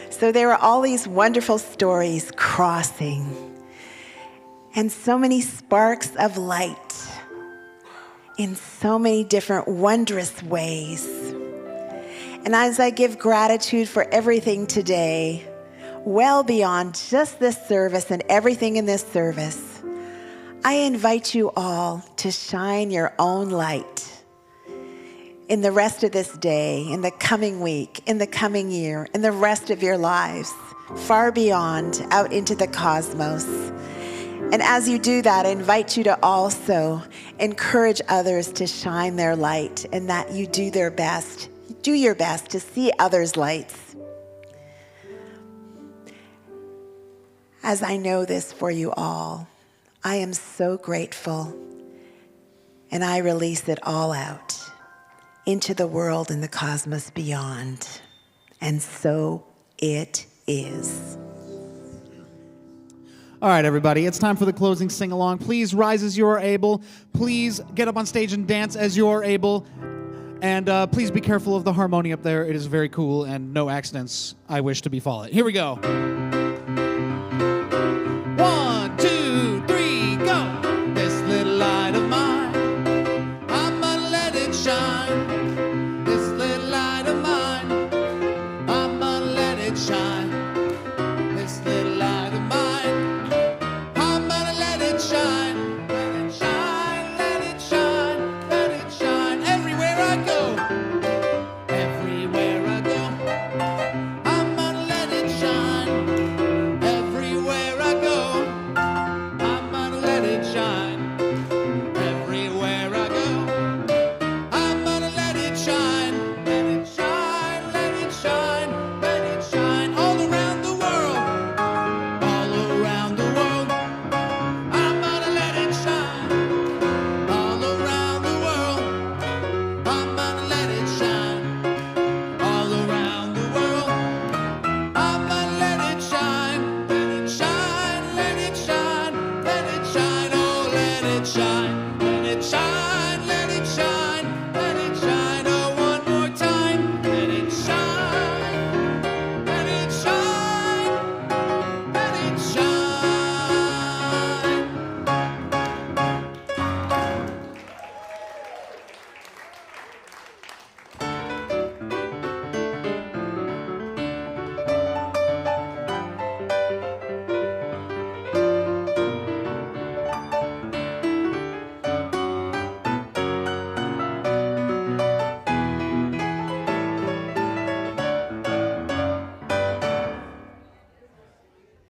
So there are all these wonderful stories crossing, and so many sparks of light in so many different wondrous ways. And as I give gratitude for everything today, well beyond just this service and everything in this service, I invite you all to shine your own light in the rest of this day, in the coming week, in the coming year, in the rest of your lives, far beyond, out into the cosmos. And as you do that, I invite you to also encourage others to shine their light, and that you do your best to see others' lights. As I know this for you all, I am so grateful, and I release it all out into the world and the cosmos beyond. And so it is. All right, everybody, it's time for the closing sing-along. Please rise as you are able. Please get up on stage and dance as you are able. And please be careful of the harmony up there. It is very cool, and no accidents I wish to befall it. Here we go.